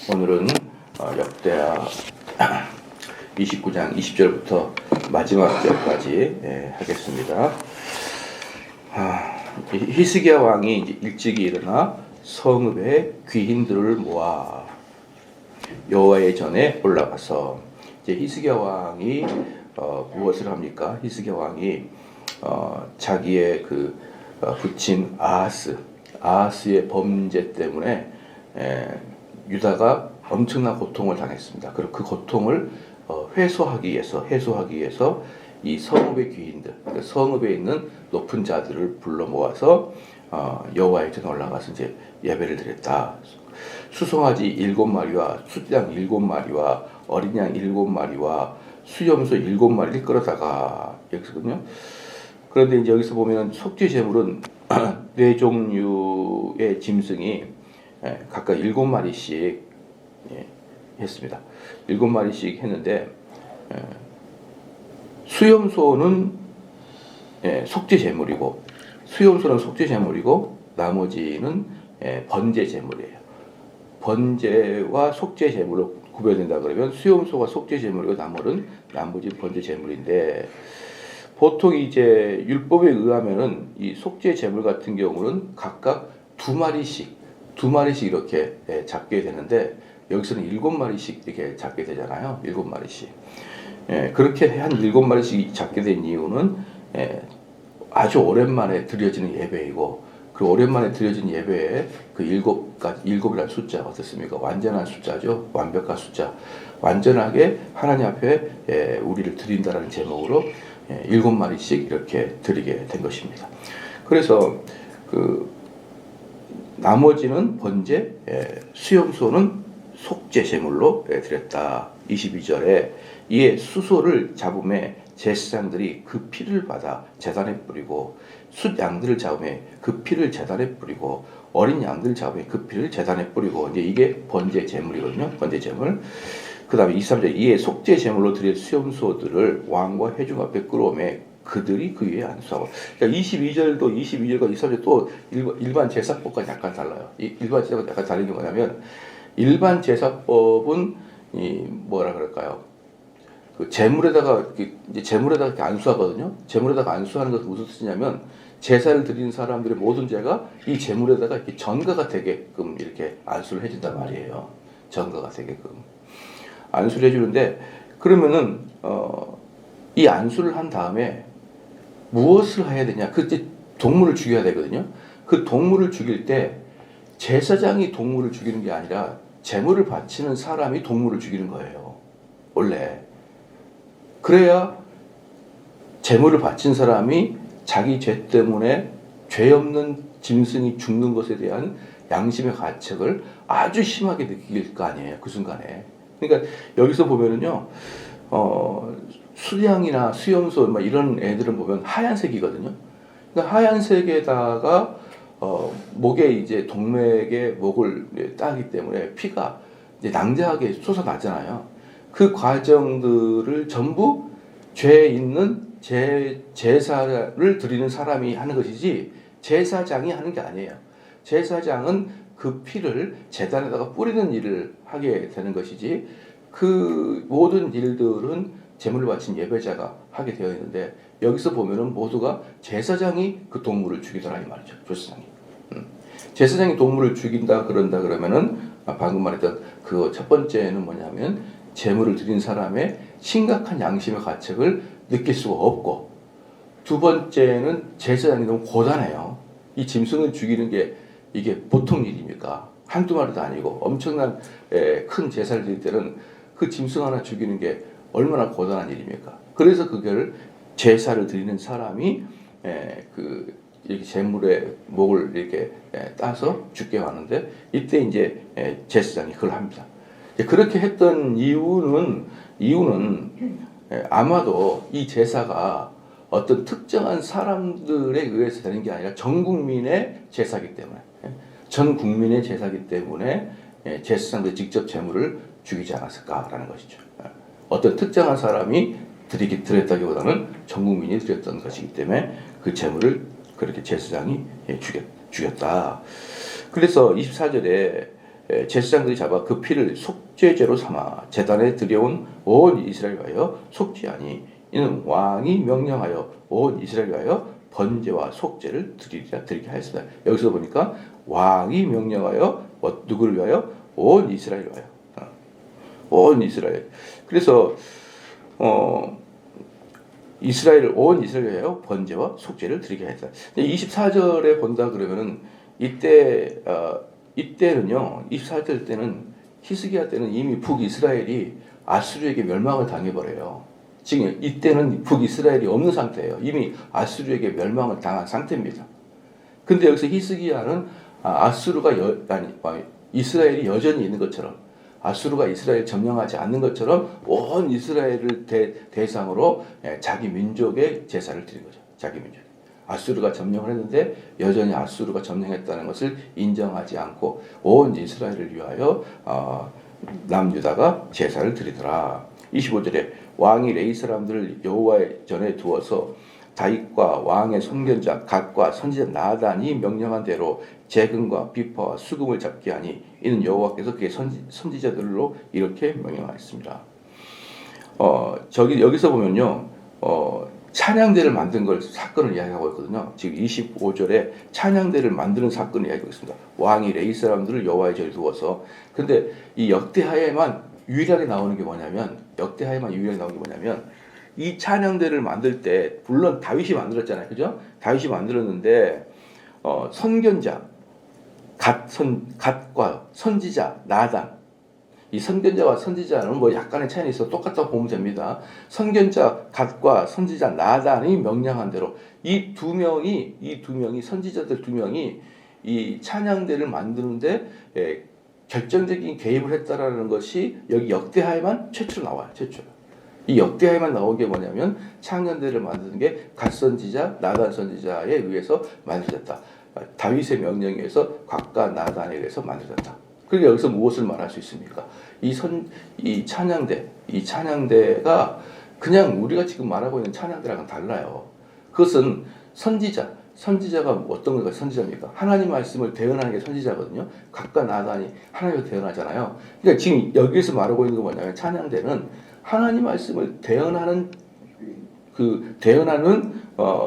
오늘은 역대하 29장 20절부터 마지막 절까지 하겠습니다. 히스기야 왕이 이제 일찍이 일어나 성읍의 귀인들을 모아 여호와의 전에 올라가서, 이제 히스기야 왕이 무엇을 합니까? 히스기야 왕이 자기의 부친 아하스의 범죄 때문에 유다가 엄청난 고통을 당했습니다. 그리고 그 고통을 해소하기 위해서 이 성읍의 귀인들, 그러니까 성읍에 있는 높은 자들을 불러 모아서 여호와의 전에 올라가서 이제 예배를 드렸다. 수송아지 7마리와 숫양 7마리와 어린 양 7마리와 수염소 7마리를 끌어다가 여기서거든요. 그런데 이제 여기서 보면 속죄 제물은 4종류의 짐승이 각각 7마리씩 했습니다. 7마리씩 했는데, 수염소는 속죄 제물이고, 나머지는 번제 제물이에요. 번제와 속죄 제물로 구별된다 그러면 수염소가 속죄 제물이고 나머지 번제 제물인데, 보통 이제 율법에 의하면은 이 속죄 제물 같은 경우는 각각 2마리씩 이렇게 잡게 되는데, 여기서는 7마리씩 이렇게 잡게 되잖아요. 7마리씩. 그렇게 한 7마리씩 잡게 된 이유는 아주 오랜만에 드려지는 예배이고, 그 오랜만에 드려진 예배에 그 7이라는 숫자 어떻습니까? 완전한 숫자죠. 완벽한 숫자. 완전하게 하나님 앞에 우리를 드린다라는 제목으로 7마리씩 이렇게 드리게 된 것입니다. 그래서 나머지는 번제, 수염소는 속죄 제물로 드렸다. 22절에 이에 수소를 잡음에 제사장들이 그 피를 받아 제단에 뿌리고, 숫양들을 잡음에 그 피를 제단에 뿌리고, 어린 양들을 잡음에 그 피를 제단에 뿌리고, 이제 이게 번제 제물이거든요. 번제 제물. 그 다음에 23절 이에 속죄 제물로 드릴 수염소들을 왕과 회중 앞에 끌어오매 그들이 그 위에 안수하고. 그러니까 22절과 23절 또 일반 제사법과 약간 달라요. 일반 제사법과 약간 다른 게 뭐냐면, 일반 제사법은 뭐라 그럴까요? 그 제물에다가 이렇게 안수하거든요. 제물에다가 안수하는 것은 무슨 뜻이냐면, 제사를 드리는 사람들의 모든 죄가 이 제물에다가 이렇게 전가가 되게끔 이렇게 안수를 해준단 말이에요. 전가가 되게끔 안수를 해주는데, 그러면은 이 안수를 한 다음에 무엇을 해야 되냐? 그때 동물을 죽여야 되거든요. 그 동물을 죽일 때 제사장이 동물을 죽이는 게 아니라 제물을 바치는 사람이 동물을 죽이는 거예요. 원래. 그래야 제물을 바친 사람이 자기 죄 때문에 죄 없는 짐승이 죽는 것에 대한 양심의 가책을 아주 심하게 느낄 거 아니에요. 그 순간에. 그러니까 여기서 보면은요, 수양이나 수염소 이런 애들은 보면 하얀색이거든요. 그러니까 하얀색에다가 목에 이제 동맥에 목을 따기 때문에 피가 이제 낭자하게 솟아나잖아요. 그 과정들을 전부 죄 있는 제사를 드리는 사람이 하는 것이지 제사장이 하는 게 아니에요. 제사장은 그 피를 제단에다가 뿌리는 일을 하게 되는 것이지, 그 모든 일들은 제물을 바친 예배자가 하게 되어 있는데, 여기서 보면은 모두가 제사장이 그 동물을 죽이더라 이 말이죠. 제사장이 동물을 죽인다 그러면은 방금 말했던 그 첫 번째는 뭐냐면, 제물을 드린 사람의 심각한 양심의 가책을 느낄 수가 없고, 두 번째는 제사장이 너무 고단해요. 이 짐승을 죽이는 게 이게 보통 일입니까? 한두 마리도 아니고 엄청난 큰 제사를 드릴 때는 그 짐승 하나 죽이는 게 얼마나 고단한 일입니까? 그래서 그걸 제사를 드리는 사람이 이렇게 제물의 목을 이렇게 따서 죽게 하는데, 이때 이제 제사장이 그걸 합니다. 그렇게 했던 이유는 아마도 이 제사가 어떤 특정한 사람들에 의해서 되는 게 아니라 전 국민의 제사기 때문에 제사장들이 직접 제물을 죽이지 않았을까라는 것이죠. 어떤 특정한 사람이 드렸다기보다는 전 국민이 드렸던 것이기 때문에 그 제물을 그렇게 제사장이 죽였다. 그래서 24절에 제사장들이 잡아 그 피를 속죄제로 삼아 제단에 들여온 온 이스라엘 위하여 속죄하니 이는 왕이 명령하여 온 이스라엘 위하여 번제와 속죄를 드리게 하였습니다. 여기서 보니까 왕이 명령하여 누구를 위하여? 온 이스라엘 위하여. 온 이스라엘. 그래서 온 이스라엘 위하여 번제와 속죄를 드리게 하였다. 24절에 본다 그러면은 이때는요, 24절 때는 히스기야 때는 이미 북이스라엘이 아수르에게 멸망을 당해버려요. 지금 이때는 북이스라엘이 없는 상태예요. 이미 아수르에게 멸망을 당한 상태입니다. 근데 여기서 히스기야는 이스라엘이 여전히 있는 것처럼, 아수르가 이스라엘 점령하지 않는 것처럼 온 이스라엘을 대상으로 자기 민족의 제사를 드린 거죠. 자기 민족. 아수르가 점령을 했는데 여전히 아수르가 점령했다는 것을 인정하지 않고 온 이스라엘을 위하여 남유다가 제사를 드리더라. 25절에 왕이 레위 사람들을 여호와의 전에 두어서 다윗과 왕의 손견자 갓과 선지자 나단이 명령한 대로 재근과 비파와 수금을 잡게 하니 이는 여호와께서 그의 선지자들로 이렇게 명령하였습니다. 여기서 보면요. 찬양대를 만든 걸 사건을 이야기하고 있거든요. 지금 25절에 찬양대를 만드는 사건을 이야기하고 있습니다. 왕이 레위 사람들을 여호와의 전에 두어서. 근데 이 역대하에만 유일하게 나오는 게 뭐냐면 이 찬양대를 만들 때 물론 다윗이 만들었잖아요. 그죠? 다윗이 만들었는데 선견자 갓과 선지자 나단, 이 선견자와 선지자는 뭐 약간의 차이는 있어 똑같다고 보면 됩니다. 선견자 갓과 선지자 나단이 명령한 대로 이 두 명이 선지자들 두 명이 이 찬양대를 만드는데 결정적인 개입을 했다라는 것이 여기 역대하에만 최초로 나와요. 최초로. 이 역대하에만 나온 게 뭐냐면 찬양대를 만드는 게 갓 선지자, 나단 선지자에 의해서 만들어졌다. 다윗의 명령에 의해서 갓과 나단에 의해서 만들어졌다. 그러니까 여기서 무엇을 말할 수 있습니까? 이 찬양대가 그냥 우리가 지금 말하고 있는 찬양대랑은 달라요. 그것은 선지자가 어떤 것가 선지자입니까? 하나님 말씀을 대언하는 게 선지자거든요. 갓과 나단이 하나님을 대언하잖아요. 그러니까 지금 여기서 말하고 있는 건 뭐냐면 찬양대는 하나님 말씀을 대언하는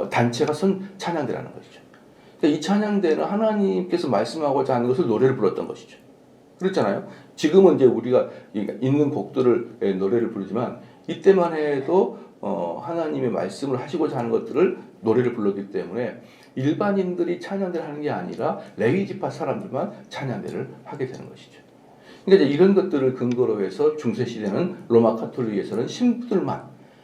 단체가 찬양대라는 것이죠. 그러니까 이 찬양대는 하나님께서 말씀하고자 하는 것을 노래를 불렀던 것이죠. 그렇잖아요. 지금은 이제 우리가 있는 곡들을 노래를 부르지만 이때만 해도 하나님의 말씀을 하시고자 하는 것들을 노래를 불렀기 때문에 일반인들이 찬양대를 하는 게 아니라 레위 지파 사람들만 찬양대를 하게 되는 것이죠. 그러니까 이제 이런 것들을 근거로 해서 중세 시대는 로마 가톨릭에서는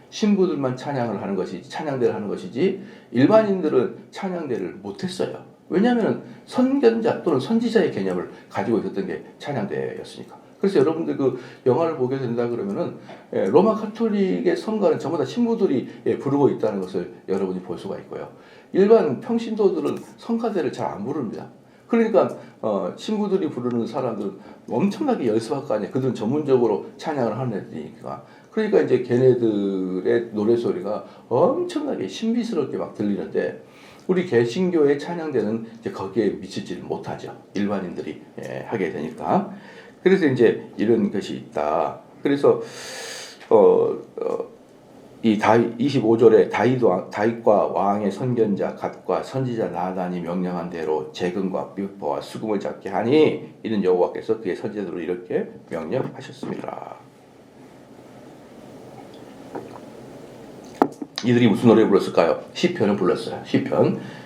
신부들만 찬양을 하는 것이지 찬양대를 하는 것이지 일반인들은 찬양대를 못했어요. 왜냐하면 선견자 또는 선지자의 개념을 가지고 있었던 게 찬양대였으니까. 그래서 여러분들 그 영화를 보게 된다 그러면은 로마 가톨릭의 성가는 전부 다 신부들이 부르고 있다는 것을 여러분이 볼 수가 있고요. 일반 평신도들은 성가대를 잘 안 부릅니다. 그러니까 신부들이 부르는 사람들은 엄청나게 열심할 거 아니에요. 그들은 전문적으로 찬양을 하는 애들이니까. 그러니까 이제 걔네들의 노래 소리가 엄청나게 신비스럽게 막 들리는데 우리 개신교의 찬양대는 이제 거기에 미치지를 못하죠. 일반인들이 하게 되니까. 그래서 이제 이런 것이 있다. 그래서 이 25절에 다윗과 왕의 선견자 갓과 선지자 나단이 명령한 대로 재근과 비파와 수금을 잡게 하니 이는 여호와께서 그의 선지자들로 이렇게 명령하셨습니다. 이들이 무슨 노래 불렀을까요? 시편을 불렀어요.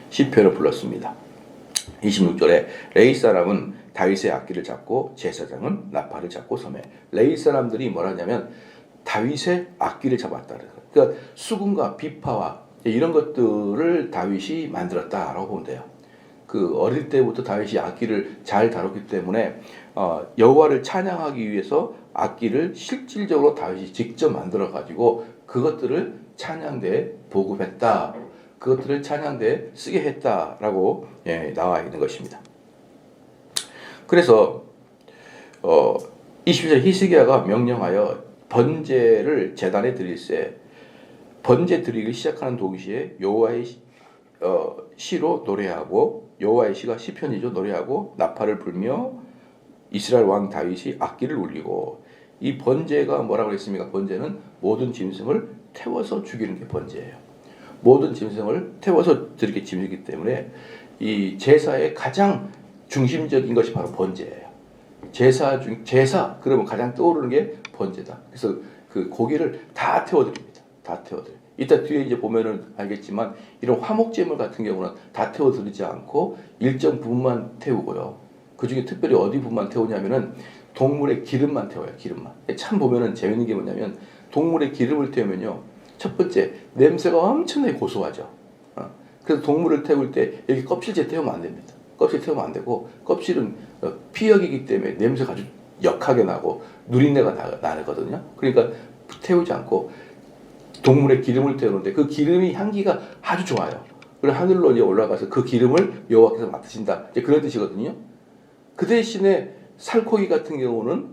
시편을 불렀습니다. 26절에 레위 사람은 다윗의 악기를 잡고 제사장은 나팔을 잡고 섬에. 레위 사람들이 뭐라냐면 다윗의 악기를 잡았다. 그러니까 수금과 비파와 이런 것들을 다윗이 만들었다라고 보면 돼요. 그 어릴 때부터 다윗이 악기를 잘 다뤘기 때문에 여호와를 찬양하기 위해서 악기를 실질적으로 다윗이 직접 만들어 가지고 그것들을 찬양대에 보급했다. 그것들을 찬양대에 쓰게 했다라고 나와 있는 것입니다. 그래서 20절 히스기야가 명령하여 번제를 제단에 드릴세. 번제 드리기 시작하는 동시에 여호와의 시로 노래하고 여호와의 시가 시편이죠. 노래하고 나팔을 불며 이스라엘 왕 다윗이 악기를 울리고 이 번제가 뭐라고 했습니까? 번제는 모든 짐승을 태워서 죽이는 게 번제예요. 모든 짐승을 태워서 드리게 짐이기 때문에 이 제사의 가장 중심적인 것이 바로 번제예요. 제사 그러면 가장 떠오르는 게 번제다. 그래서 그 고기를 다 태워드립니다. 다 태워드려. 이따 뒤에 이제 보면은 알겠지만 이런 화목제물 같은 경우는 다 태워드리지 않고 일정 부분만 태우고요. 그 중에 특별히 어디 부분만 태우냐면은 동물의 기름만 태워요. 기름만. 참 보면은 재밌는 게 뭐냐면 동물의 기름을 태우면요. 첫 번째 냄새가 엄청나게 고소하죠. 그래서 동물을 태울 때 여기 껍질째 태우면 안 됩니다. 껍질 태우면 안 되고 껍질은 피역이기 때문에 냄새가 아주 역하게 나고 누린내가 나거든요. 그러니까 태우지 않고 동물의 기름을 태우는데 그 기름이 향기가 아주 좋아요. 그리고 하늘로 이제 올라가서 그 기름을 여호와께서 맡으신다. 이제 그런 뜻이거든요. 그 대신에 살코기 같은 경우는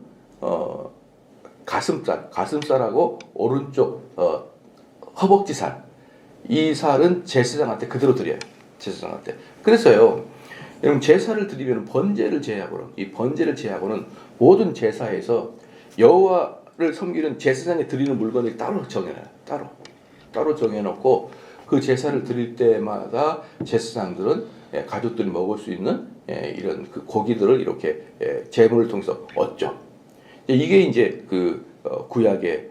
가슴살하고 오른쪽 허벅지살 이 살은 제사장한테 그대로 드려요. 제사장한테. 그래서요. 여러분 제사를 드리면 번제를 제하고는 이 번제를 제하고는 모든 제사에서 여호와를 섬기는 제사장에 드리는 물건을 따로 정해놔요. 따로 정해놓고 그 제사를 드릴 때마다 제사장들은 가족들이 먹을 수 있는 이런 그 고기들을 이렇게 제물을 통해서 얻죠. 이게 이제 그 구약의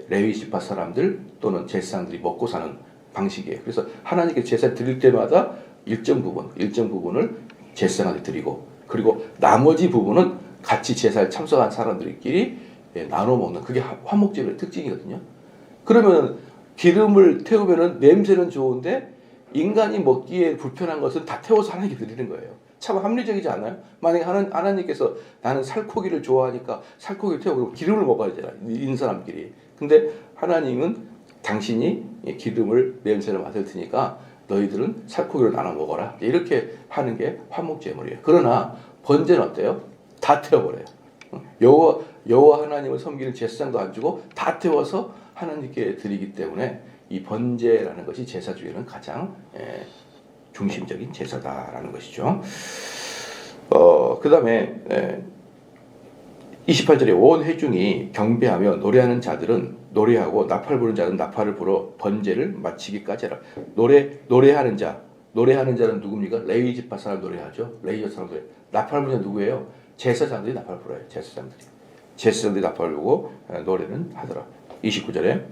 레위 지파 사람들 또는 제사장들이 먹고 사는 방식이에요. 그래서 하나님께 제사 드릴 때마다 일정 부분을 제사장한테 드리고 그리고 나머지 부분은 같이 제사에 참석한 사람들끼리 나눠 먹는 그게 화목제물의 특징이거든요. 그러면 기름을 태우면은 냄새는 좋은데 인간이 먹기에 불편한 것은 다 태워서 하나님께 드리는 거예요. 참 합리적이지 않아요? 만약에 하나님께서 나는 살코기를 좋아하니까 살코기를 태우고 기름을 먹어야 되잖아요. 있는 사람끼리. 근데 하나님은 당신이 기름을 냄새를 맡을 테니까 너희들은 살코기를 나눠 먹어라. 이렇게 하는 게 화목제물이에요. 그러나 번제는 어때요? 다 태워버려요. 여호와 하나님을 섬기는 제사장도 안 주고 다 태워서 하나님께 드리기 때문에 이 번제라는 것이 제사 중에는 가장 중심적인 제사다라는 것이죠. 그 다음에 28절에 온 회중이 경배하며 노래하는 자들은 노래하고 나팔 부는 자는 나팔을 불어 번제를 마치기까지 하라. 노래하는 자는 누굽니까? 레위 지파 사람 노래하죠. 레위 사람 노래. 나팔 부는 자는 누구예요? 제사장들이 나팔 불어요. 제사장들이 나팔 불고 노래는 하더라. 29절에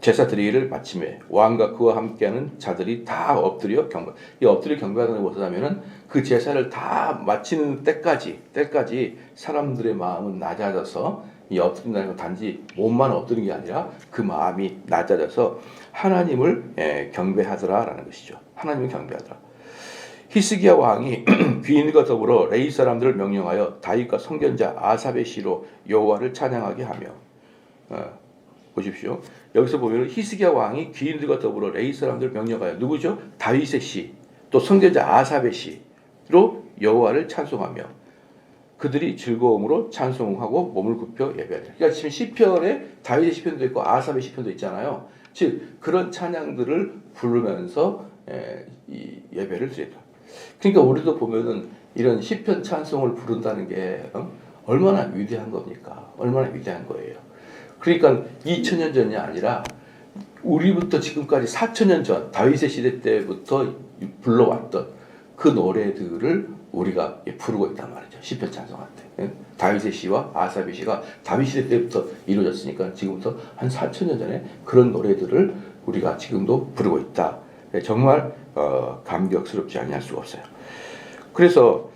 제사 드리기를 마침에 왕과 그와 함께하는 자들이 다 엎드려 경배. 이 엎드려 경배하는 게 뭐냐면은 그 제사를 다 마치는 때까지 사람들의 마음은 낮아져서 이 엎드린다는 건 단지 몸만 엎드리는 게 아니라 그 마음이 낮아져서 하나님을 경배하더라라는 것이죠. 하나님을 경배하더라. 히스기야 왕이 귀인과 더불어 레위 사람들을 명령하여 다윗과 선견자 아삽의 시로 여호와를 찬양하게 하며 보십시오. 여기서 보면 히스기야 왕이 귀인들과 더불어 레위 사람들을 명령하여 누구죠? 다윗의 시, 또 선견자 아삽의 시로 여호와를 찬송하며 그들이 즐거움으로 찬송하고 몸을 굽혀 예배하리라. 그러니까 지금 시편에 다윗의 시편도 있고 아삽의 시편도 있잖아요. 즉 그런 찬양들을 부르면서 이 예배를 드린다. 그러니까 우리도 보면은 이런 시편 찬송을 부른다는 게 얼마나 위대한 겁니까? 얼마나 위대한 거예요. 그러니까 2000년 전이 아니라 우리부터 지금까지 4000년 전 다윗의 시대 때부터 불러왔던 그 노래들을 우리가 부르고 있단 말이죠. 시편 찬송할 때. 다윗의 시와 아삽의 시가 다윗 시대 때부터 이루어졌으니까 지금부터 한 4000년 전에 그런 노래들을 우리가 지금도 부르고 있다. 정말 감격스럽지 아니할 수가 없어요. 그래서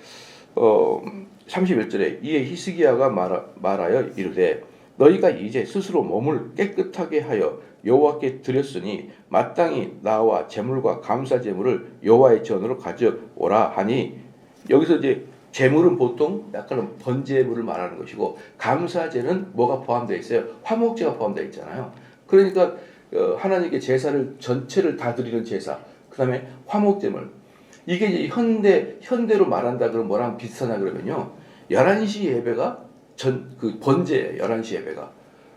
31절에 이에 히스기야가 말하여 이르되 너희가 이제 스스로 몸을 깨끗하게 하여 여호와께 드렸으니 마땅히 나와 제물과 감사 제물을 여호와의 전으로 가져오라 하니 여기서 이제 제물은 보통 약간 번제물을 말하는 것이고 감사제는 뭐가 포함되어 있어요? 화목제가 포함되어 있잖아요. 그러니까 하나님께 제사를 전체를 다 드리는 제사, 그 다음에 화목제물. 이게 이제 현대로 말한다 그러면 뭐랑 비슷하냐 그러면요. 11시 예배가 그 번제예요. 11시 예배가.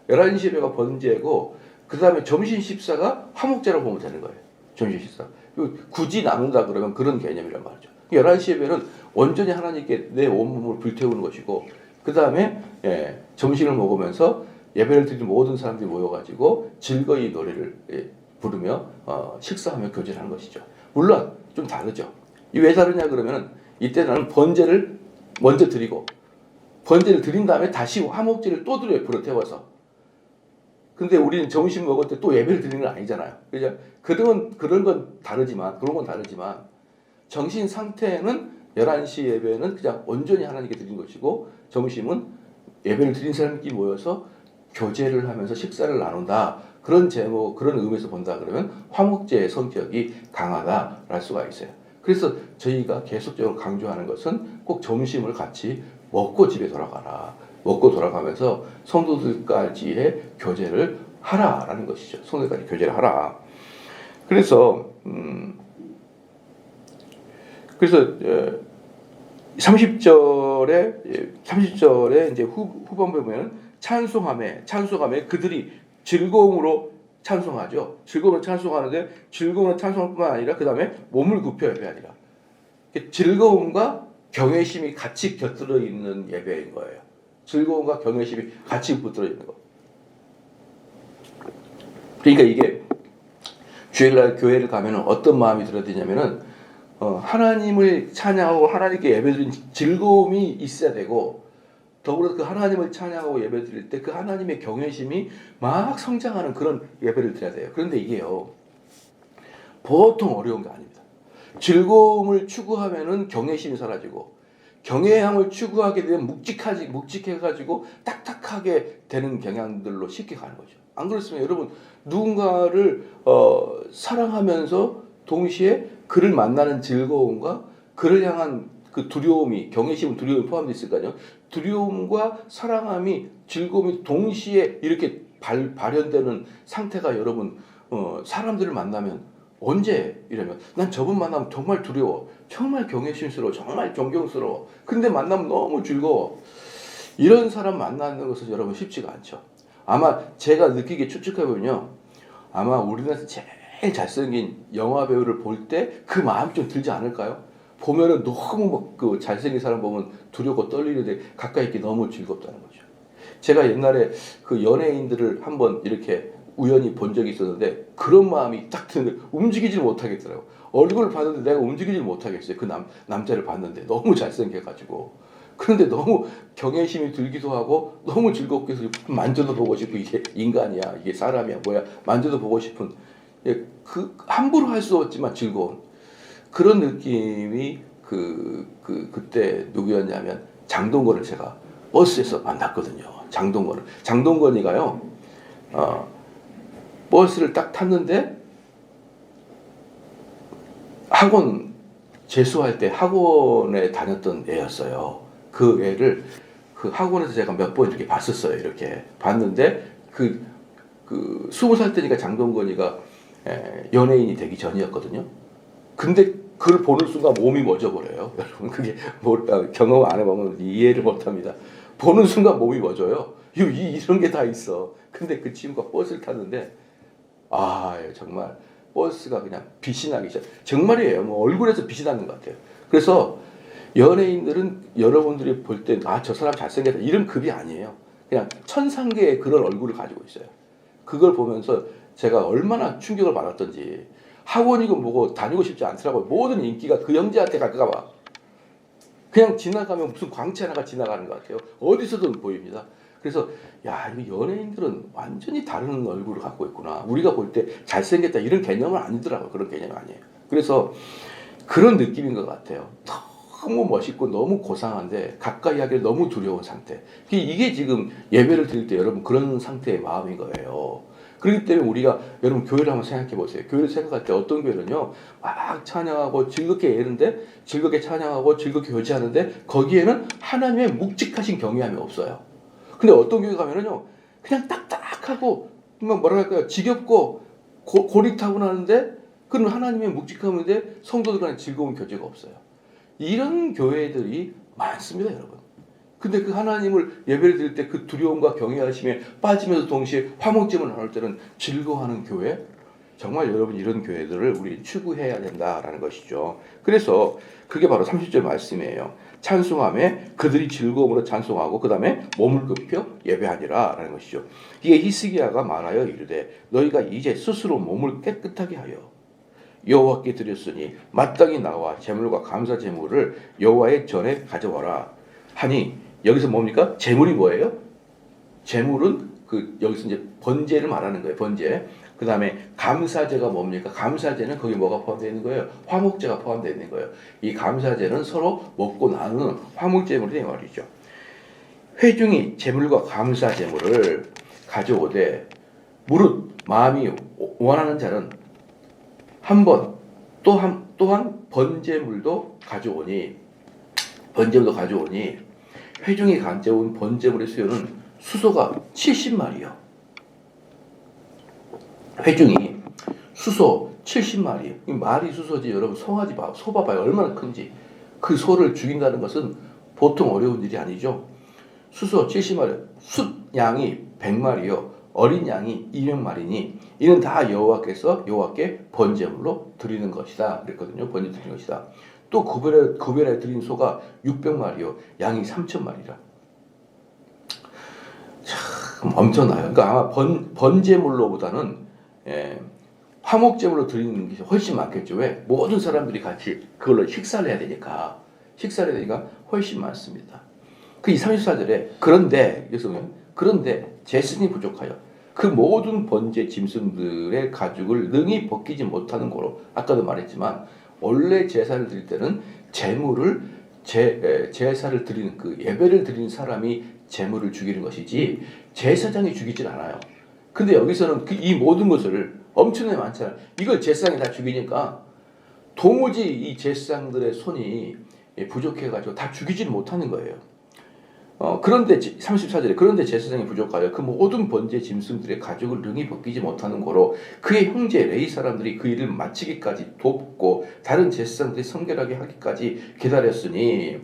11시 예배가 번제고, 그 다음에 점심 식사가 화목제라고 보면 되는 거예요. 점심 식사. 굳이 나눈다 그러면 그런 개념이란 말이죠. 11시 예배는 온전히 하나님께 내 온몸을 불태우는 것이고 그 다음에 점심을 먹으면서 예배를 드리는 모든 사람들이 모여가지고 즐거이 노래를 부르며 식사하며 교제하는 것이죠. 물론 좀 다르죠. 왜 다르냐 그러면 이때 나는 번제를 먼저 드리고 번제를 드린 다음에 다시 화목제를 또 드려요. 불을 태워서. 근데 우리는 점심 먹을 때 또 예배를 드리는 건 아니잖아요. 그런 건 다르지만 정신 상태는 11시 예배는 그냥 온전히 하나님께 드린 것이고 점심은 예배를 드린 사람끼리 모여서 교제를 하면서 식사를 나눈다. 그런 제목, 그런 의미에서 본다 그러면 화목제의 성격이 강하다 할 수가 있어요. 그래서 저희가 계속적으로 강조하는 것은 꼭 점심을 같이 먹고 집에 돌아가라. 먹고 돌아가면서 성도들까지의 교제를 하라라는 것이죠. 성도들까지 교제를 하라. 그래서 30절에 이제 후반부에 보면 찬송함에 그들이 즐거움으로 찬송하죠. 즐거움으로 찬송하는데 즐거움으로 찬송할 뿐만 아니라 그 다음에 몸을 굽혀 예배하리라. 즐거움과 경외심이 같이 곁들여 있는 예배인 거예요. 즐거움과 경외심이 같이 붙들어 있는 거. 그러니까 이게 주일날 교회를 가면은 어떤 마음이 들어야 되냐면은 하나님을 찬양하고 하나님께 예배드리는 즐거움이 있어야 되고 더불어 그 하나님을 찬양하고 예배드릴 때 그 하나님의 경외심이 막 성장하는 그런 예배를 드려야 돼요. 그런데 이게요 보통 어려운 게 아닙니다. 즐거움을 추구하면은 경외심이 사라지고 경외함을 추구하게 되면 묵직해가지고 딱딱하게 되는 경향들로 쉽게 가는 거죠. 안 그렇습니까? 여러분 누군가를 사랑하면서 동시에 그를 만나는 즐거움과 그를 향한 그 두려움이 경외심은 두려움이 포함되어 있을까요? 두려움과 사랑함이 즐거움이 동시에 이렇게 발현되는 상태가 여러분 사람들을 만나면 언제 이러면 난 저분 만나면 정말 두려워, 정말 경외심스러워, 정말 존경스러워. 근데 만나면 너무 즐거워. 이런 사람 만나는 것은 여러분 쉽지가 않죠. 아마 제가 느끼기에 추측해보면요, 아마 우리나라에서 제일 잘생긴 영화 배우를 볼 때 그 마음이 좀 들지 않을까요? 보면은 너무 그 잘생긴 사람 보면 두렵고 떨리는데 가까이 있기 너무 즐겁다는 거죠. 제가 옛날에 그 연예인들을 한번 이렇게 우연히 본 적이 있었는데 그런 마음이 딱 드는데 움직이질 못하겠더라고. 얼굴을 봤는데 내가 움직이질 못하겠어요. 그 남자를 봤는데 너무 잘생겨가지고. 그런데 너무 경외심이 들기도 하고 너무 즐겁게 해서 만져도 보고 싶고 이게 인간이야, 이게 사람이야, 뭐야 만져도 보고 싶은 그 함부로 할 수 없지만 즐거운 그런 느낌이 그때 누구였냐면 장동건을 제가 버스에서 만났거든요. 장동건이가요. 버스를 딱 탔는데 학원 재수할 때 학원에 다녔던 애였어요. 그 애를 그 학원에서 제가 몇 번 이렇게 봤었어요. 이렇게 봤는데 그 20살 때니까 장동건이가 연예인이 되기 전이었거든요. 근데 그걸 보는 순간 몸이 멎어버려요. 여러분 그게 경험 안 해보면 이해를 못합니다. 보는 순간 몸이 멎어요. 이런 게 다 있어. 근데 그 친구가 버스를 탔는데 정말 버스가 그냥 빛이 나기 시작. 정말이에요. 뭐 얼굴에서 빛이 나는 것 같아요. 그래서 연예인들은 여러분들이 볼 때 저 사람 잘생겼다 이런 급이 아니에요. 그냥 천상계의 그런 얼굴을 가지고 있어요. 그걸 보면서 제가 얼마나 충격을 받았던지 학원이고 뭐고 다니고 싶지 않더라고요. 모든 인기가 그 형제한테 갈까 봐. 그냥 지나가면 무슨 광채 하나가 지나가는 것 같아요. 어디서든 보입니다. 그래서 이거 연예인들은 완전히 다른 얼굴을 갖고 있구나. 우리가 볼 때 잘생겼다 이런 개념은 아니더라고요. 그런 개념이 아니에요. 그래서 그런 느낌인 것 같아요. 너무 멋있고 너무 고상한데 가까이 하기 너무 두려운 상태. 이게 지금 예배를 드릴 때 여러분 그런 상태의 마음인 거예요. 그렇기 때문에 우리가 여러분 교회를 한번 생각해 보세요. 교회를 생각할 때 어떤 교회는요 막 찬양하고 즐겁게 예는데 즐겁게 찬양하고 즐겁게 교제하는데 거기에는 하나님의 묵직하신 경외함이 없어요. 근데 어떤 교회 가면은요 그냥 딱딱하고 뭐라 할까요, 지겹고 고리타분하는데 그런 하나님의 묵직함인데 성도들 간에 즐거운 교제가 없어요. 이런 교회들이 많습니다, 여러분. 근데 그 하나님을 예배를 드릴 때 그 두려움과 경외하심에 빠지면서 동시에 화목제물 나눌 때는 즐거워하는 교회, 정말 여러분 이런 교회들을 우리 추구해야 된다라는 것이죠. 그래서 그게 바로 30절 말씀이에요. 찬송함에 그들이 즐거움으로 찬송하고 그 다음에 몸을 굽혀 예배하니라 라는 것이죠. 이게 히스기야가 말하여 이르되 너희가 이제 스스로 몸을 깨끗하게 하여 여호와께 드렸으니 마땅히 나와 제물과 감사 제물을 여호와의 전에 가져와라 하니 여기서 뭡니까? 제물이 뭐예요? 제물은 여기서 이제 번제를 말하는 거예요. 번제. 그 다음에 감사제가 뭡니까? 감사제는 거기 뭐가 포함되어 있는 거예요? 화목제가 포함되어 있는 거예요. 이 감사제는 서로 먹고 나누는 화목제물이 말이죠. 회중이 제물과 감사제물을 가져오되 무릇 마음이 원하는 자는 한 번 또한 번제물도 가져오니 회중이 가져온 번제물의 수요는 수소가 70마리요. 회중이 수소 70마리. 말이 수소지 여러분 송아지 소 봐봐요. 얼마나 큰지. 그 소를 죽인다는 것은 보통 어려운 일이 아니죠. 수소 70마리, 숫양이 100마리요. 어린 양이 200마리니 이는 다 여호와께 번제물로 드리는 것이다. 그랬거든요. 번제 드리는 것이다. 또 구별해 드린 소가 600마리요. 양이 3000마리라. 참 엄청나요. 그러니까 아마 번제물로보다는 화목제물로 드리는 게 훨씬 많겠죠. 왜? 모든 사람들이 같이 그걸로 식사를 해야 되니까 훨씬 많습니다. 그 34절에 그런데 제선이 부족하여 그 모든 번제 짐승들의 가죽을 능히 벗기지 못하는 고로 아까도 말했지만 원래 제사를 드릴 때는 제사를 드리는 그 예배를 드리는 사람이 제물을 죽이는 것이지 제사장이 죽이진 않아요. 근데 여기서는 이 모든 것을 엄청나게 많잖아요. 이걸 제사장이 다 죽이니까 도무지 이 제사장들의 손이 부족해가지고 다 죽이지는 못하는 거예요. 그런데 34절에 그런데 제사장이 부족하여 그 모든 번제 짐승들의 가죽을 능히 벗기지 못하는 고로 그의 형제 레위 사람들이 그 일을 마치기까지 돕고 다른 제사장들이 성결하게 하기까지 기다렸으니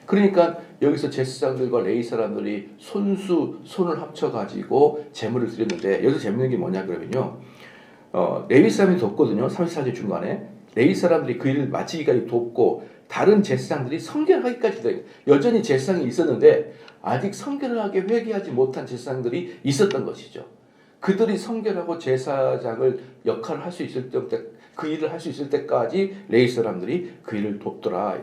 그러니까 여기서 제사장들과 레위 사람들이 손을 합쳐가지고 제물을 드렸는데 여기서 재밌는 게 뭐냐 그러면요. 레위 사람이 돕거든요. 34절 중간에 레위 사람들이 그 일을 마치기까지 돕고 다른 제사장들이 성결하기까지 여전히 제사장이 있었는데 아직 성결하게 회개하지 못한 제사장들이 있었던 것이죠. 그들이 성결하고 제사장을 역할을 할 수 있을 때 그 일을 할 수 있을 때까지 레위 사람들이 그 일을 돕더라.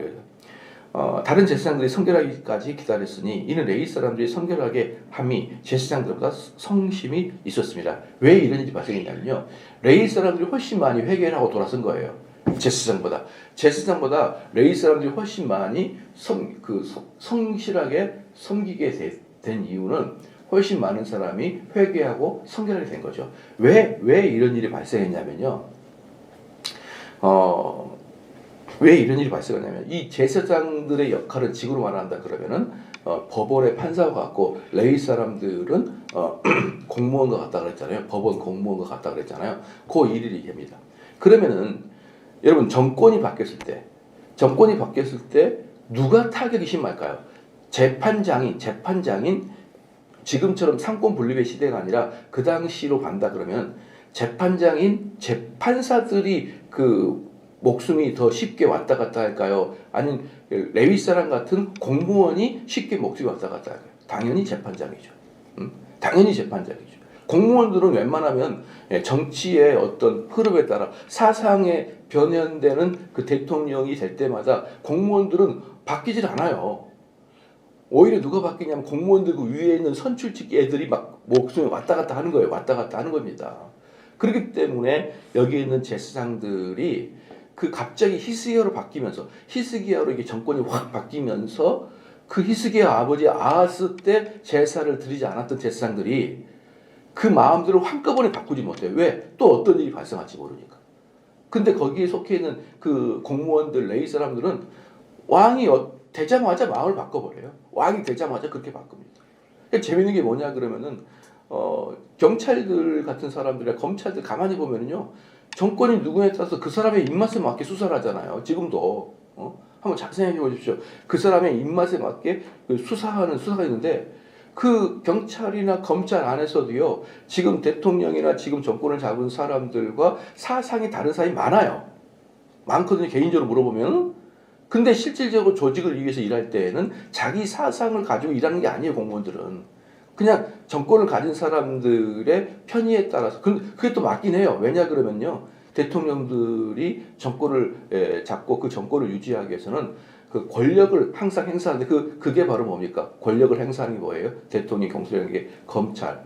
다른 제사장들이 성결하기까지 기다렸으니 이는 레위 사람들이 성결하게 함이 제사장들보다 성심이 있었습니다. 왜 이런 일이 발생했냐면요. 레위 사람들이 훨씬 많이 회개를 하고 돌아선 거예요. 제사장보다 레위 사람들이 훨씬 많이 성실하게 섬기게 된 이유는 훨씬 많은 사람이 회개하고 성결하게 된 거죠. 왜 이런 일이 발생했냐면요. 왜 이런 일이 발생하냐면 이 제사장들의 역할은 지금으로 말한다 그러면은 법원의 판사와 같고 레위 사람들은 공무원과 같다 그랬잖아요. 법원 공무원과 같다 그랬잖아요. 그 일을 얘기합니다. 그러면은 여러분 정권이 바뀌었을 때 누가 타격이 심할까요? 재판장인 지금처럼 상권 분립의 시대가 아니라 그 당시로 간다 그러면 재판사들이 그 목숨이 더 쉽게 왔다 갔다 할까요? 아니면 레위 사람 같은 공무원이 쉽게 목숨이 왔다 갔다 할까요? 당연히 재판장이죠. 당연히 재판장이죠. 공무원들은 웬만하면 정치의 어떤 흐름에 따라 사상에 변현되는 그 대통령이 될 때마다 공무원들은 바뀌질 않아요. 오히려 누가 바뀌냐면 공무원들 그 위에 있는 선출직 애들이 막 목숨이 왔다 갔다 하는 거예요. 왔다 갔다 하는 겁니다. 그렇기 때문에 여기 있는 제사장들이 그 갑자기 히스기야로 바뀌면서 히스기야로 이게 정권이 확 바뀌면서 그 히스기야 아버지 아하스 때 제사를 드리지 않았던 제사장들이 그 마음대로 한꺼번에 바꾸지 못해요. 왜? 또 어떤 일이 발생할지 모르니까. 근데 거기에 속해 있는 그 공무원들, 레위 사람들은 왕이 되자마자 마음을 바꿔버려요. 왕이 되자마자 그렇게 바꿉니다. 그러니까 재밌는 게 뭐냐 그러면은 경찰들 같은 사람들이나 검찰들 가만히 보면은요. 정권이 누구에 따라서 그 사람의 입맛에 맞게 수사를 하잖아요. 지금도. 한번 잘 생각해 보십시오. 그 사람의 입맛에 맞게 수사하는 수사가 있는데 그 경찰이나 검찰 안에서도요, 지금 대통령이나 지금 정권을 잡은 사람들과 사상이 다른 사람이 많아요. 많거든요, 개인적으로 물어보면. 근데 실질적으로 조직을 위해서 일할 때에는 자기 사상을 가지고 일하는 게 아니에요, 공무원들은. 그냥 정권을 가진 사람들의 편의에 따라서. 그게 또 맞긴 해요. 왜냐 그러면요, 대통령들이 정권을 잡고 그 정권을 유지하기 위해서는 그 권력을 항상 행사하는데 그게 바로 뭡니까? 권력을 행사하는 게 뭐예요? 대통령, 경찰에게 검찰,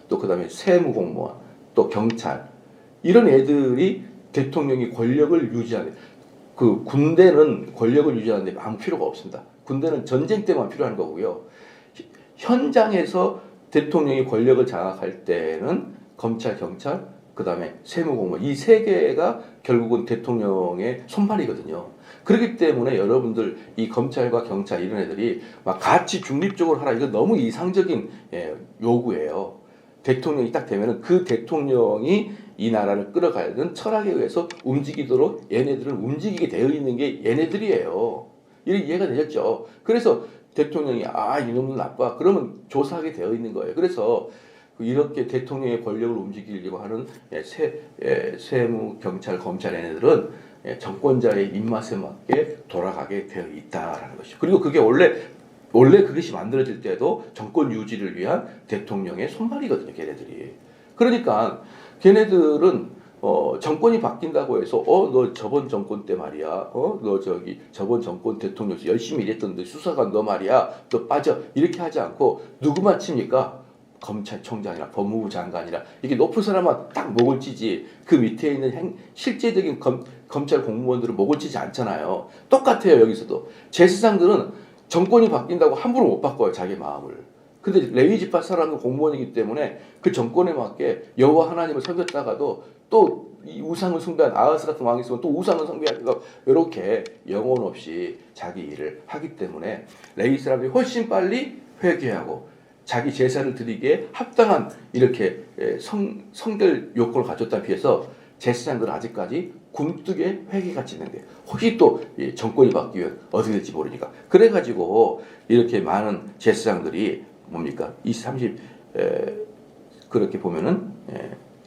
또 그다음에 세무공무원, 또 경찰, 이런 애들이 대통령이 권력을 유지하는. 그 군대는 권력을 유지하는데 아무 필요가 없습니다. 군대는 전쟁 때만 필요한 거고요. 현장에서 대통령이 권력을 장악할 때는 검찰, 경찰, 그다음에 세무공무원, 이 세 개가 결국은 대통령의 손발이거든요. 그렇기 때문에 여러분들 이 검찰과 경찰 이런 애들이 막 같이 중립적으로 하라, 이거 너무 이상적인 요구예요. 대통령이 딱 되면은 그 대통령이 이 나라를 끌어가는 철학에 의해서 움직이도록 얘네들은 움직이게 되어 있는 게 얘네들이에요. 이해가 되셨죠? 그래서 대통령이 이놈은 나빠, 그러면 조사하게 되어 있는 거예요. 그래서 이렇게 대통령의 권력을 움직이려고 하는 세무, 경찰, 검찰 얘네들은 정권자의 입맛에 맞게 돌아가게 되어 있다라는 것이죠. 그리고 그게 원래 그것이 만들어질 때도 정권 유지를 위한 대통령의 손발이거든요, 걔네들이. 그러니까 걔네들은 정권이 바뀐다고 해서 너 저번 정권 때 말이야, 너 저번 정권 대통령에서 열심히 일했던데 수사관 너 말이야, 너 빠져, 이렇게 하지 않고 누구만 칩니까? 검찰총장이나 법무부 장관이나 이게 높은 사람만 딱 목을 치지, 그 밑에 있는 실제적인 검찰 공무원들은 목을 치지 않잖아요. 똑같아요. 여기서도 제사장들은 정권이 바뀐다고 함부로 못 바꿔요, 자기 마음을. 근데 레위 지파 사람은 공무원이기 때문에 그 정권에 맞게 여호와 하나님을 섬겼다가도 또 이 우상을 숭배한 아하스 같은 왕이 있으면 또 우상을 숭배하고, 이렇게 영혼 없이 자기 일을 하기 때문에 레위 사람들이 훨씬 빨리 회개하고 자기 제사를 드리기에 합당한 이렇게 성결 요건을 갖췄다는 비해서 제사장들은 아직까지 굼뜨게 회개가 진행돼요. 혹시 또 정권이 바뀌면 어떻게 될지 모르니까. 그래가지고 이렇게 많은 제사장들이 뭡니까? 그렇게 보면은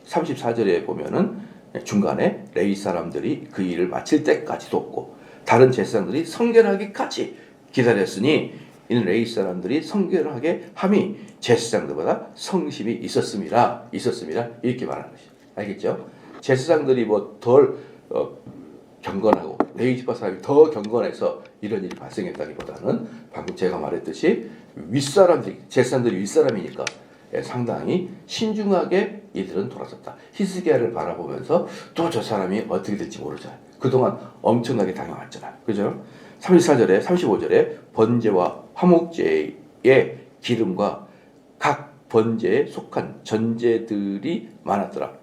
34절에 보면은 중간에 레위 사람들이 그 일을 마칠 때까지 돕고 다른 제사장들이 성결하기까지 기다렸으니 이는 레위 사람들이 성결하게 함이 제사장들보다 성심이 있었습니다. 이렇게 말하는 것이죠. 알겠죠? 제사장들이 뭐 덜 경건하고 레위 지파 사람이 더 경건해서 이런 일이 발생했다기보다는 방금 제가 말했듯이 제사장들이 윗사람이니까 상당히 신중하게 이들은 돌아섰다. 히스기야를 바라보면서 또 저 사람이 어떻게 될지 모르잖아요. 그동안 엄청나게 당해왔잖아요. 그죠? 34절에 35절에 번제와 화목제의 기름과 각 번제에 속한 전제들이 많았더라.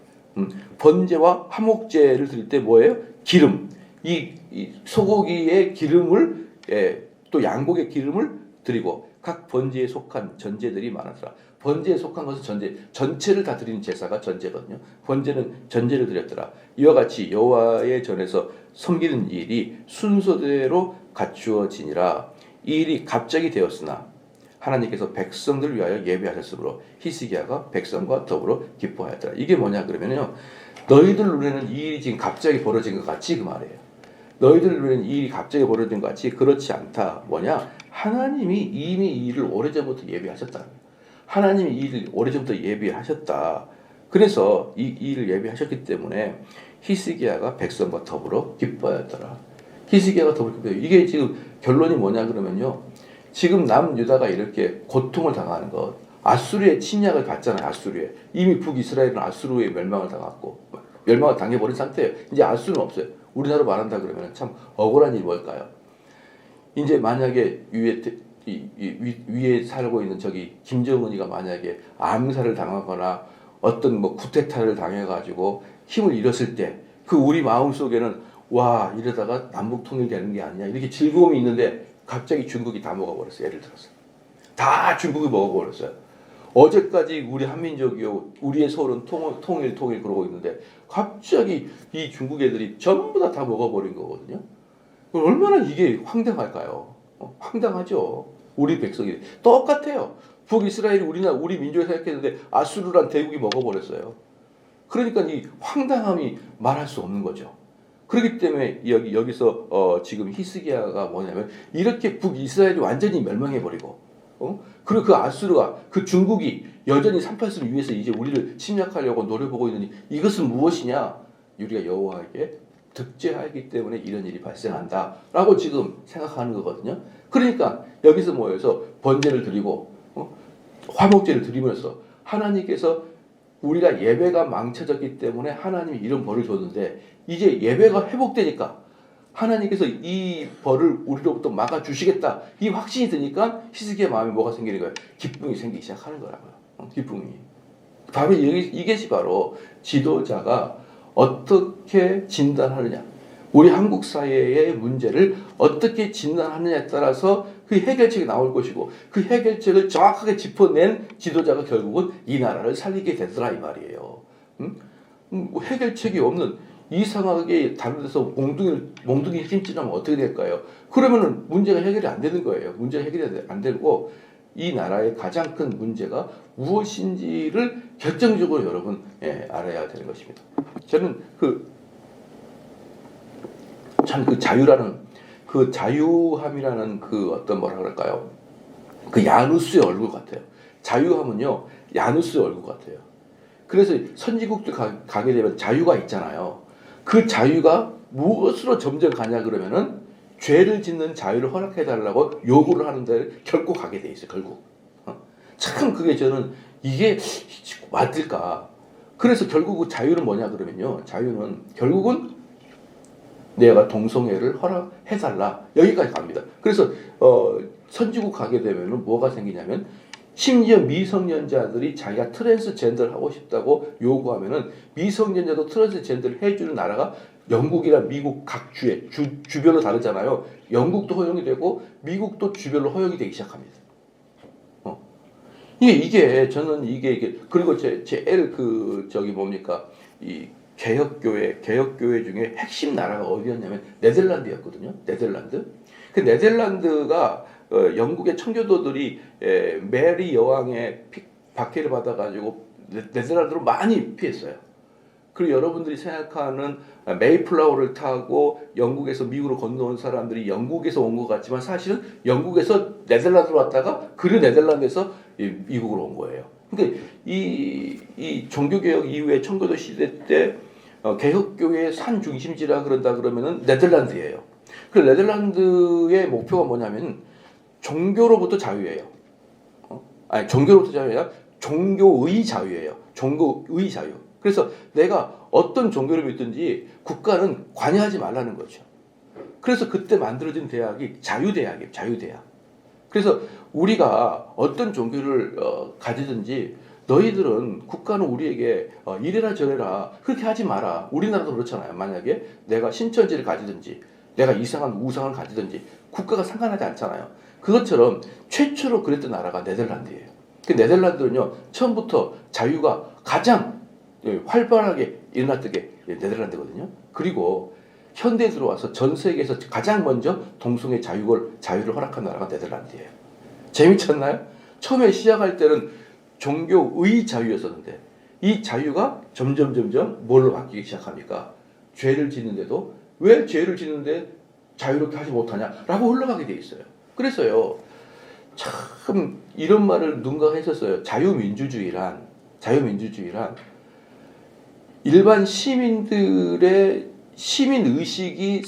번제와 화목제를 드릴 때 뭐예요? 기름. 이 소고기의 기름을 또 양고기의 기름을 드리고 각 번제에 속한 전제들이 많았더라. 번제에 속한 것은 전체를 다 드리는 제사가 전제거든요. 번제는 전제를 드렸더라. 이와 같이 여호와의 전에서 섬기는 일이 순서대로 갖추어지니라. 이 일이 갑자기 되었으나 하나님께서 백성들을 위하여 예배하셨으므로 히스기야가 백성과 더불어 기뻐하였더라. 이게 뭐냐 그러면요, 너희들 눈에는 이 일이 지금 갑자기 벌어진 것 같지, 그 말이에요. 너희들 눈에는 이 일이 갑자기 벌어진 것 같이 그렇지 않다. 뭐냐? 하나님이 이미 이 일을 오래전부터 예비하셨다. 하나님이 이 일을 오래전부터 예비하셨다. 그래서 이 일을 예비하셨기 때문에 히스기야가 백성과 더불어 기뻐하였더라. 히스기야가 더불어 기뻐해요. 이게 지금 결론이 뭐냐 그러면요, 지금 남유다가 이렇게 고통을 당하는 것, 아수르의 침략을 받잖아요. 아수르에 이미 북이스라엘은 아수르의 멸망을 당해버린 상태예요. 이제 아수르는 없어요. 우리나라로 말한다 그러면 참 억울한 일이 뭘까요? 이제 만약에 위에 살고 있는 김정은이가 만약에 암살을 당하거나 어떤 뭐 쿠데타를 당해가지고 힘을 잃었을 때 그 우리 마음 속에는 와, 이러다가 남북 통일되는 게 아니냐, 이렇게 즐거움이 있는데 갑자기 중국이 다 먹어버렸어요. 예를 들어서 다 중국이 먹어버렸어요. 어제까지 우리 한민족이요, 우리의 서울은 통일 그러고 있는데 갑자기 이 중국 애들이 전부 다 먹어버린 거거든요. 얼마나 이게 황당할까요? 황당하죠. 우리 백성이 똑같아요. 북이스라엘이 우리 민족이 생각했는데 아수르란 대국이 먹어버렸어요. 그러니까 이 황당함이 말할 수 없는 거죠. 그렇기 때문에 여기서 지금 히스기야가 뭐냐면 이렇게 북이스라엘이 완전히 멸망해버리고 그리고 그 아수르가 그 중국이 여전히 38선을 위해서 이제 우리를 침략하려고 노려보고 있느니 이것은 무엇이냐? 우리가 여호와에게 득죄하기 때문에 이런 일이 발생한다라고 지금 생각하는 거거든요. 그러니까 여기서 모여서 번제를 드리고 화목제를 드리면서 하나님께서 우리가 예배가 망쳐졌기 때문에 하나님이 이런 벌을 줬는데 이제 예배가 회복되니까 하나님께서 이 벌을 우리로부터 막아주시겠다 이 확신이 드니까 히스기야 마음에 뭐가 생기는 거예요? 기쁨이 생기기 시작하는 거라고요. 기쁨이. 바로 이것이 바로 지도자가 어떻게 진단하느냐, 우리 한국 사회의 문제를 어떻게 진단하느냐에 따라서 그 해결책이 나올 것이고 그 해결책을 정확하게 짚어낸 지도자가 결국은 이 나라를 살리게 되더라 이 말이에요. 해결책이 없는 이상하게 다른 데서 몽둥이 힘찌르면 어떻게 될까요? 그러면은 문제가 해결이 안 되는 거예요. 문제가 해결이 안 되고 이 나라의 가장 큰 문제가 무엇인지를 결정적으로 여러분 알아야 되는 것입니다. 저는 참 그 자유라는 그 자유함이라는 그 어떤 뭐라 그럴까요? 그 야누스의 얼굴 같아요. 자유함은요 야누스의 얼굴 같아요. 그래서 선진국들 가게 되면 자유가 있잖아요. 그 자유가 무엇으로 점점 가냐 그러면은 죄를 짓는 자유를 허락해 달라고 요구를 하는데 결국 가게 돼 있어요. 결국. 참 그게 저는 이게 맞을까? 그래서 결국 그 자유는 뭐냐 그러면요. 자유는 결국은 내가 동성애를 허락해 달라. 여기까지 갑니다. 그래서 선진국 가게 되면은 뭐가 생기냐면 심지어 미성년자들이 자기가 트랜스젠더를 하고 싶다고 요구하면은 미성년자도 트랜스젠더를 해주는 나라가 영국이나 미국 각 주별로 다르잖아요. 영국도 허용이 되고 미국도 주별로 허용이 되기 시작합니다. 이게 저는 이게 그리고 제일 이 개혁교회 중에 핵심 나라가 어디였냐면 네덜란드였거든요. 네덜란드. 그 네덜란드가 영국의 청교도들이 메리 여왕의 박해를 받아가지고 네덜란드로 많이 피했어요. 그리고 여러분들이 생각하는 메이플라워를 타고 영국에서 미국으로 건너온 사람들이 영국에서 온 것 같지만 사실은 영국에서 네덜란드로 왔다가 그리고 네덜란드에서 미국으로 온 거예요. 그러니까 이 종교개혁 이후에 청교도 시대 때 개혁교회의 산 중심지라 그런다 그러면은 네덜란드예요. 그 네덜란드의 목표가 뭐냐면 종교로부터 자유예요. 아니 종교로부터 자유야 종교의 자유예요. 종교의 자유. 그래서 내가 어떤 종교를 믿든지 국가는 관여하지 말라는 거죠. 그래서 그때 만들어진 대학이 자유대학이에요. 자유대학. 그래서 우리가 어떤 종교를 가지든지 너희들은 국가는 우리에게 이래라 저래라 그렇게 하지 마라. 우리나라도 그렇잖아요. 만약에 내가 신천지를 가지든지 내가 이상한 우상을 가지든지 국가가 상관하지 않잖아요. 그것처럼 최초로 그랬던 나라가 네덜란드예요. 그 네덜란드는요 처음부터 자유가 가장 활발하게 일어났던 게 네덜란드거든요. 그리고 현대에 들어와서 전 세계에서 가장 먼저 동성애 자유를 허락한 나라가 네덜란드예요. 재미쳤나요? 처음에 시작할 때는 종교의 자유였었는데 이 자유가 점점 뭘로 바뀌기 시작합니까? 죄를 짓는데도 왜 죄를 짓는데 자유롭게 하지 못하냐라고 흘러가게 돼 있어요. 그래서요 참 이런 말을 누군가 했었어요. 자유민주주의란 일반 시민들의 시민의식이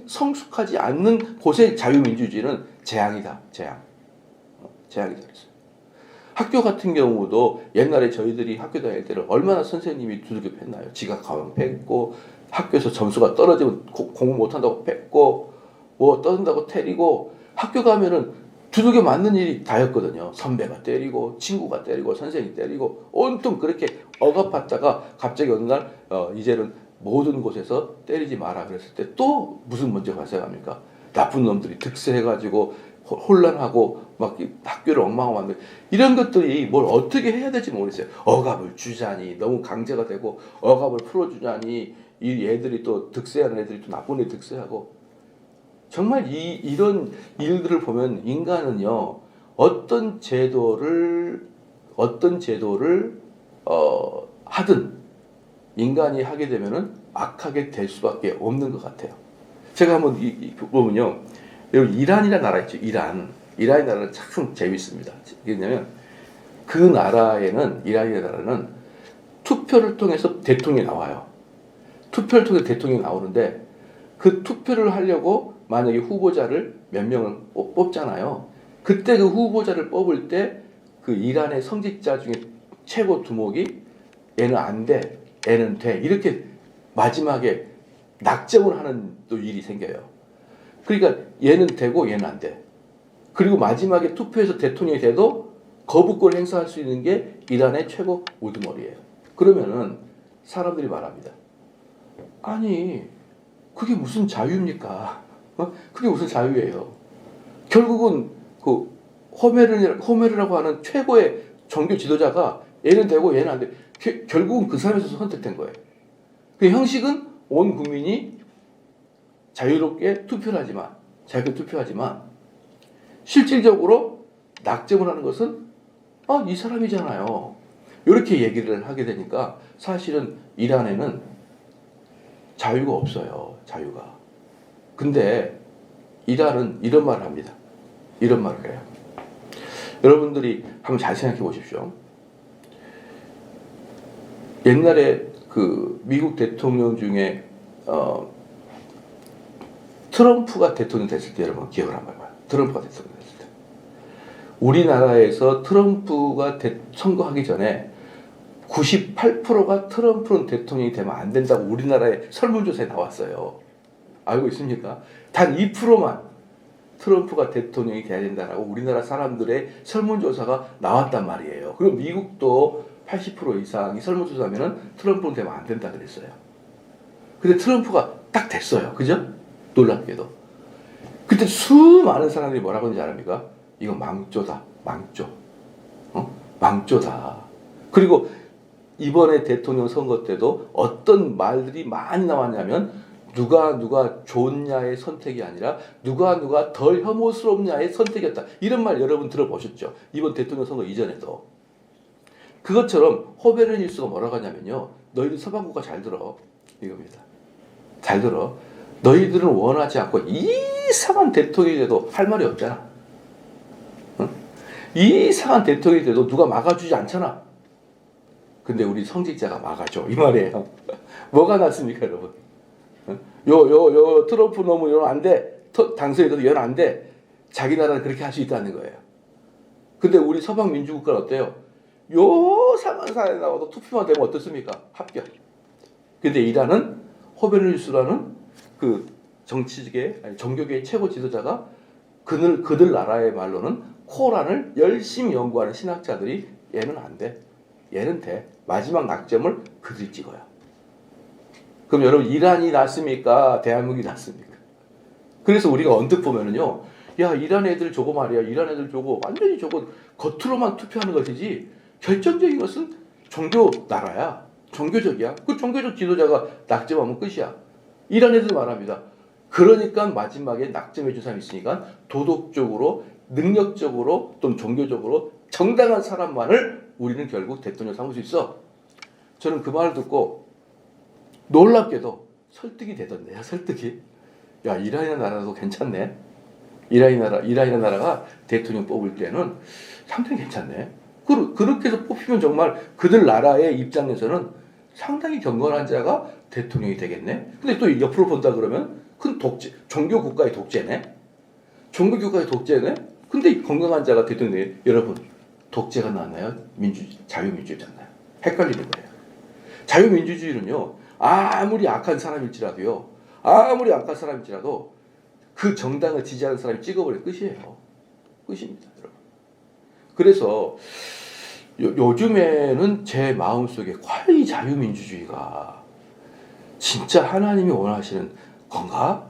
성숙하지 않는 곳의 자유민주주의는 재앙이다. 재앙이다 그랬어요. 학교 같은 경우도 옛날에 저희들이 학교 다닐 때는 얼마나 선생님이 두들겨 팼나요. 지각 가면 팼고 학교에서 점수가 떨어지면 공부 못한다고 팼고 뭐 떠든다고 때리고 학교 가면은 두들겨 맞는 일이 다였거든요. 선배가 때리고 친구가 때리고 선생님이 때리고 온통 그렇게 억압받다가 갑자기 어느 날 이제는 모든 곳에서 때리지 마라 그랬을 때 또 무슨 문제가 발생합니까? 나쁜 놈들이 득세해가지고 혼란하고 막 학교를 엉망으로 만들고 이런 것들이 뭘 어떻게 해야 될지 모르겠어요. 억압을 주자니 너무 강제가 되고 억압을 풀어주자니 이 애들이 또 득세하는 애들이 또 나쁜 애들이 득세하고 정말 이런 일들을 보면 인간은요 어떤 제도를 하든 인간이 하게 되면은 악하게 될 수밖에 없는 것 같아요. 제가 한번 보면요, 여러분 이란이라는 나라 있죠. 이란의 나라는 참 재밌습니다. 왜냐면 그 나라에는 이란이라는 나라는 투표를 통해서 대통령이 나와요. 투표를 통해 대통령이 나오는데 그 투표를 하려고 만약에 후보자를 몇 명을 뽑잖아요. 그때 그 후보자를 뽑을 때 그 이란의 성직자 중에 최고 두목이 얘는 안 돼, 얘는 돼, 이렇게 마지막에 낙점을 하는 또 일이 생겨요. 그러니까 얘는 되고 얘는 안 돼. 그리고 마지막에 투표해서 대통령이 돼도 거부권을 행사할 수 있는 게 이란의 최고 우두머리예요. 그러면은 사람들이 말합니다. 아니, 그게 무슨 자유입니까? 그게 무슨 자유예요? 결국은 그 호메르라고 하는 최고의 종교 지도자가 얘는 되고 얘는 안 돼. 결국은 그 사람에서 선택된 거예요. 그 형식은 온 국민이 자유롭게 투표하지만 실질적으로 낙점을 하는 것은 이 사람이잖아요. 이렇게 얘기를 하게 되니까 사실은 이란에는 자유가 없어요. 자유가. 근데 이란은 이런 말을 합니다. 이런 말을 해요. 여러분들이 한번 잘 생각해 보십시오. 옛날에 그 미국 대통령 중에 트럼프가 대통령 됐을 때 여러분 기억을 한번 해봐요. 트럼프가 대통령 됐을 때. 우리나라에서 트럼프가 선거하기 전에 98%가 트럼프는 대통령이 되면 안 된다고 우리나라의 설문조사에 나왔어요. 알고 있습니까? 단 2%만 트럼프가 대통령이 돼야 된다라고 우리나라 사람들의 설문조사가 나왔단 말이에요. 그리고 미국도 80% 이상이 설문조사하면 트럼프는 되면 안 된다 그랬어요. 근데 트럼프가 딱 됐어요. 그죠? 놀랍게도. 그때 수많은 사람들이 뭐라고 하는지 아십니까? 이거 망조다. 망조. 망조다. 그리고 이번에 대통령 선거 때도 어떤 말들이 많이 나왔냐면 누가 좋냐의 선택이 아니라 누가 덜 혐오스럽냐의 선택이었다. 이런 말 여러분 들어보셨죠? 이번 대통령 선거 이전에도. 그것처럼 호베르 닐스가 뭐라고 하냐면요. 너희들 서방국가 잘 들어. 이겁니다. 잘 들어. 너희들은 원하지 않고 이상한 대통령이 돼도 할 말이 없잖아. 응? 이상한 대통령이 돼도 누가 막아주지 않잖아. 근데 우리 성직자가 막아줘. 이 말이에요. 뭐가 낫습니까, 여러분? 트럼프 너무 이러면 안 돼. 당선이 돼도 이러면 안 돼. 자기 나라는 그렇게 할 수 있다는 거예요. 근데 우리 서방 민주국가는 어때요? 요 상한 사안에 나와도 투표만 되면 어떻습니까? 합격. 근데 이란은 호베르니스라는 그 종교계의 최고 지도자가 그들 나라의 말로는 코란을 열심히 연구하는 신학자들이 얘는 안 돼. 얘는 돼. 마지막 낙점을 그들이 찍어요. 그럼 여러분 이란이 낫습니까? 대한민국이 낫습니까? 그래서 우리가 언뜻 보면은요. 야, 이란 애들 저거 말이야. 이란 애들 저거 완전히 저거 겉으로만 투표하는 것이지 결정적인 것은 종교 나라야. 종교적이야. 그 종교적 지도자가 낙점하면 끝이야. 이란 애들 말합니다. 그러니까 마지막에 낙점해 준 사람이 있으니까 도덕적으로 능력적으로 또는 종교적으로 정당한 사람만을 우리는 결국 대통령 삼을 수 있어. 저는 그 말을 듣고 놀랍게도 설득이 되던데요. 설득이. 야, 이란이라는 나라도 괜찮네. 이란이라는 나라가 대통령 뽑을 때는 상당히 괜찮네. 그렇게 해서 뽑히면 정말 그들 나라의 입장에서는 상당히 경건한 자가 대통령이 되겠네. 근데 또 옆으로 본다 그러면 큰 종교 국가의 독재네. 종교 국가의 독재네. 근데 건강한 자가 대통령이 여러분 독재가 나왔나요? 자유민주주의 잖아요. 헷갈리는 거예요. 자유민주주의는요. 아무리 악한 사람일지라도 그 정당을 지지하는 사람이 찍어버릴 끝이에요. 끝입니다, 여러분. 그래서 요즘에는 제 마음속에 과연 이 자유민주주의가 진짜 하나님이 원하시는 건가?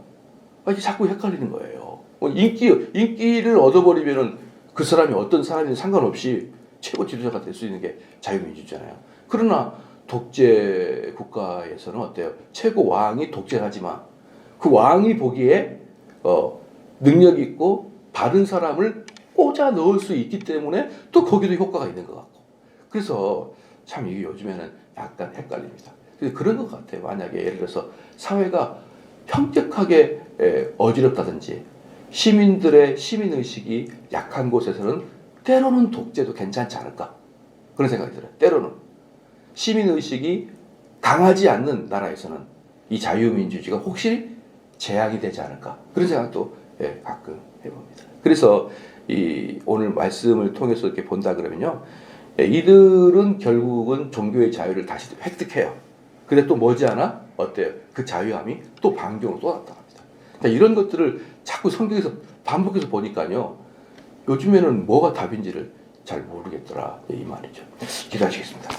자꾸 헷갈리는 거예요. 인기를 얻어버리면은 그 사람이 어떤 사람이든 상관없이 최고 지도자가 될 수 있는 게 자유민주주의잖아요. 그러나 독재 국가에서는 어때요? 최고 왕이 독재하지만 그 왕이 보기에 능력 있고 바른 사람을 꽂아 넣을 수 있기 때문에 또 거기도 효과가 있는 것 같고. 그래서 참 이게 요즘에는 약간 헷갈립니다. 그래서 그런 것 같아요. 만약에 예를 들어서 사회가 평격하게 어지럽다든지 시민들의 시민의식이 약한 곳에서는 때로는 독재도 괜찮지 않을까 그런 생각이 들어요. 때로는 시민의식이 강하지 않는 나라에서는 이 자유민주주의가 혹시 재앙이 되지 않을까 그런 생각도 가끔 해봅니다. 그래서 이 오늘 말씀을 통해서 이렇게 본다 그러면요, 이들은 결국은 종교의 자유를 다시 획득해요. 근데 또 머지않아 어때요? 그 자유함이 또 반경으로 또 나타납니다. 그러니까 이런 것들을 자꾸 성경에서 반복해서 보니까요, 요즘에는 뭐가 답인지를 잘 모르겠더라 이 말이죠. 기도하시겠습니다.